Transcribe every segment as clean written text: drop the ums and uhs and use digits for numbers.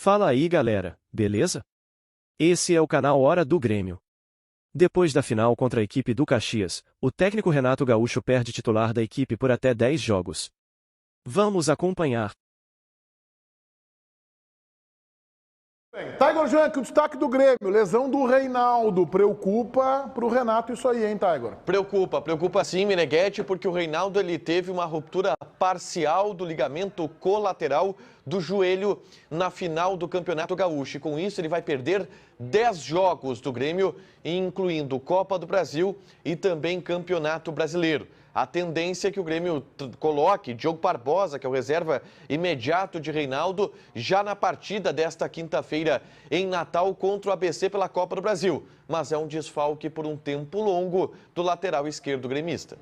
Fala aí galera, beleza? Esse é o canal Hora do Grêmio. Depois da final contra a equipe do Caxias, o técnico Renato Gaúcho perde titular da equipe por até 10 jogos. Vamos acompanhar. Tiger Junk, o destaque do Grêmio, lesão do Reinaldo, preocupa pro Renato isso aí, hein, Tiger? Preocupa sim, Meneghetti, porque o Reinaldo ele teve uma ruptura parcial do ligamento colateral do joelho na final do Campeonato Gaúcho. E com isso ele vai perder 10 jogos do Grêmio, incluindo Copa do Brasil e também Campeonato Brasileiro. A tendência é que o Grêmio coloque Diogo Barbosa, que é o reserva imediato de Reinaldo, já na partida desta quinta-feira em Natal contra o ABC pela Copa do Brasil. Mas é um desfalque por um tempo longo do lateral esquerdo gremista.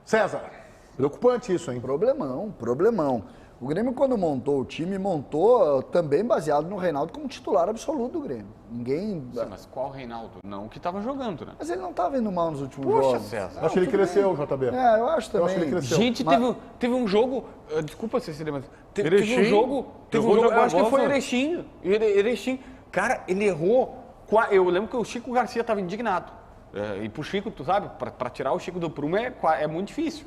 César, preocupante isso, hein? Problemão. O Grêmio, quando montou o time, montou também baseado no Reinaldo como titular absoluto do Grêmio. Ninguém... Sim, mas qual Reinaldo? Não que estava jogando, né? Mas ele não estava indo mal nos últimos jogos. César. Eu acho que ele cresceu, JB. Eu acho também. Eu acho que ele cresceu. Gente, Mas... teve um jogo... Desculpa, Cecília, mas... Teve um Erechim? jogo... Eu acho que foi Erechim. Cara, ele errou... Eu lembro que o Chico Garcia estava indignado. E pro Chico, tu sabe, para tirar o Chico do prumo é muito difícil.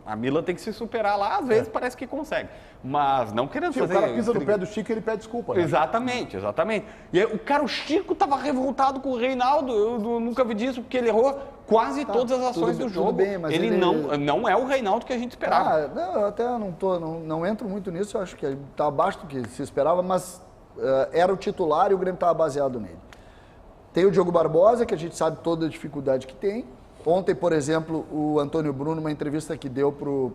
A Milan tem que se superar lá, às vezes parece que consegue. Mas não querendo fazer... O cara pisa no pé do Chico e ele pede desculpa. Né? Exatamente. E aí, o Chico tava revoltado com o Reinaldo, eu nunca vi disso, porque ele errou quase todas as ações do jogo. Bem, mas ele não é o Reinaldo que a gente esperava. Eu até não entro muito nisso, eu acho que está abaixo do que se esperava, mas era o titular e o Grêmio estava baseado nele. Tem o Diogo Barbosa, que a gente sabe toda a dificuldade que tem. Ontem, por exemplo, o Antônio Bruno, uma entrevista que deu pro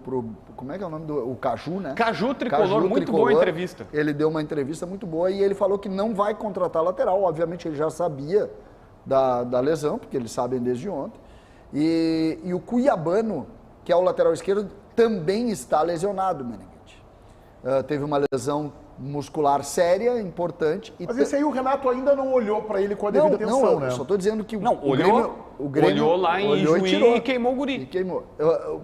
como é que é o nome do... O Caju, né? Caju Tricolor, muito boa entrevista. Ele deu uma entrevista muito boa e ele falou que não vai contratar lateral. Obviamente, ele já sabia da lesão, porque eles sabem desde ontem. E o Cuiabano, que é o lateral esquerdo, também está lesionado, Meneghetti. Teve uma lesão muscular séria, importante. Mas esse aí o Renato ainda não olhou para ele com a devida atenção, né? Só estou dizendo que o Grêmio olhou lá em Juí e queimou o guri.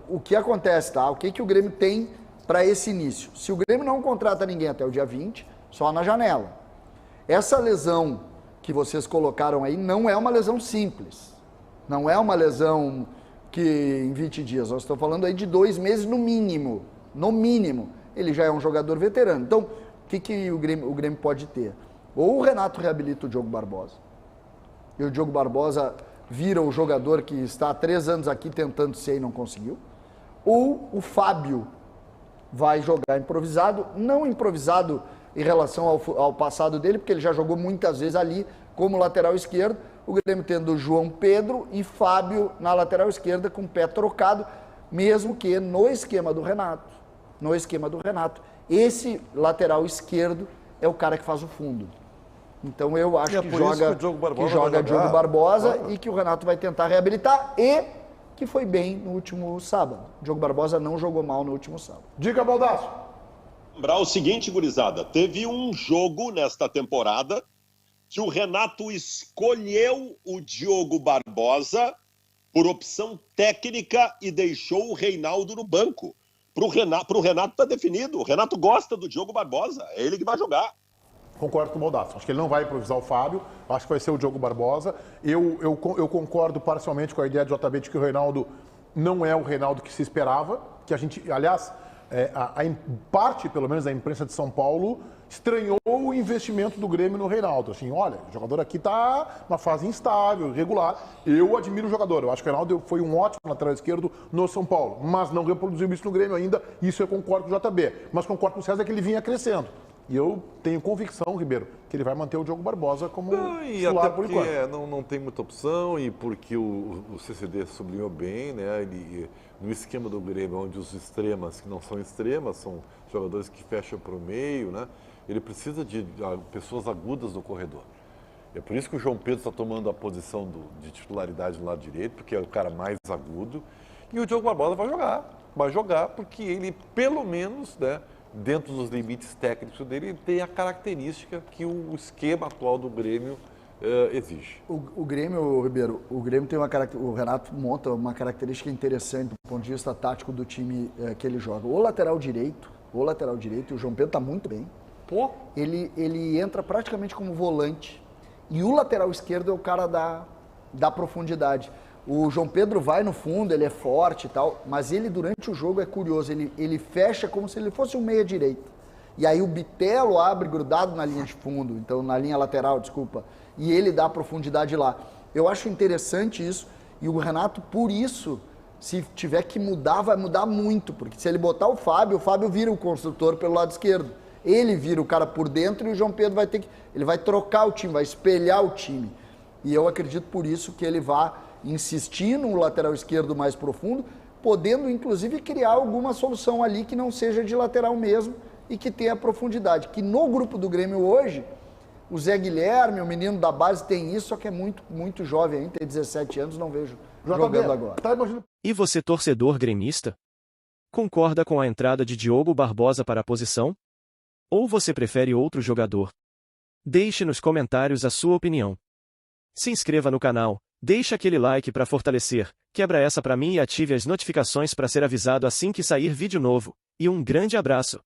O que acontece, tá? O que o Grêmio tem para esse início? Se o Grêmio não contrata ninguém até o dia 20, só na janela. Essa lesão que vocês colocaram aí não é uma lesão simples. Não é uma lesão que em 20 dias. Nós estamos falando aí de 2 meses no mínimo. No mínimo. Ele já é um jogador veterano. Então, o que o Grêmio pode ter? Ou o Renato reabilita o Diogo Barbosa. E o Diogo Barbosa vira o jogador que está há 3 anos aqui tentando ser e não conseguiu. Ou o Fábio vai jogar improvisado. Não improvisado em relação ao passado dele, porque ele já jogou muitas vezes ali como lateral esquerdo. O Grêmio tendo João Pedro e Fábio na lateral esquerda com o pé trocado, mesmo que no esquema do Renato. Esse lateral esquerdo é o cara que faz o fundo. Então eu acho que joga Diogo Barbosa e que o Renato vai tentar reabilitar e que foi bem no último sábado. O Diogo Barbosa não jogou mal no último sábado. Diga, Baldasso. Lembrar o seguinte, gurizada, teve um jogo nesta temporada que o Renato escolheu o Diogo Barbosa por opção técnica e deixou o Reinaldo no banco. Pro Renato tá definido. O Renato gosta do Diogo Barbosa. É ele que vai jogar. Concordo com o Baldasso. Acho que ele não vai improvisar o Fábio. Acho que vai ser o Diogo Barbosa. Eu concordo parcialmente com a ideia de JB de que o Reinaldo não é o Reinaldo que se esperava. Que a gente, aliás, parte, pelo menos, da imprensa de São Paulo estranhou o investimento do Grêmio no Reinaldo. Assim, olha, o jogador aqui está numa fase instável, irregular. Eu admiro o jogador. Eu acho que o Reinaldo foi um ótimo lateral esquerdo no São Paulo, mas não reproduziu isso no Grêmio ainda. Isso eu concordo com o JB. Mas concordo com o César que ele vinha crescendo. E eu tenho convicção, Ribeiro, que ele vai manter o Diogo Barbosa como titular por enquanto. Não tem muita opção e porque o CCD sublinhou bem, né? No esquema do Grêmio, onde os extremas, que não são extremas, são jogadores que fecham para o meio, né? Ele precisa de pessoas agudas no corredor. É por isso que o João Pedro está tomando a posição de titularidade no lado direito, porque é o cara mais agudo. E o Diogo Barbosa vai jogar porque ele, pelo menos, né, dentro dos limites técnicos dele, ele tem a característica que o esquema atual do Grêmio exige. O Grêmio, Ribeiro, tem o Renato monta uma característica interessante do ponto de vista tático do time que ele joga. O lateral direito, e o João Pedro está muito bem. Pô. Ele entra praticamente como volante. E o lateral esquerdo é o cara da profundidade. O João Pedro vai no fundo, ele é forte e tal, mas ele durante o jogo é curioso, ele fecha como se ele fosse um meia-direita. E aí o Bitelo abre grudado na linha de fundo, então na linha lateral, desculpa, e ele dá profundidade lá. Eu acho interessante isso, e o Renato, por isso, se tiver que mudar, vai mudar muito, porque se ele botar o Fábio vira o construtor pelo lado esquerdo. Ele vira o cara por dentro e o João Pedro ele vai trocar o time, vai espelhar o time. E eu acredito por isso que ele vai insistir no lateral esquerdo mais profundo, podendo inclusive criar alguma solução ali que não seja de lateral mesmo e que tenha profundidade. Que no grupo do Grêmio hoje, o Zé Guilherme, o menino da base, tem isso, só que é muito, muito jovem ainda, tem 17 anos, não vejo jogando agora. E você, torcedor gremista? Concorda com a entrada de Diogo Barbosa para a posição? Ou você prefere outro jogador? Deixe nos comentários a sua opinião. Se inscreva no canal, deixe aquele like para fortalecer, quebra essa para mim e ative as notificações para ser avisado assim que sair vídeo novo. E um grande abraço!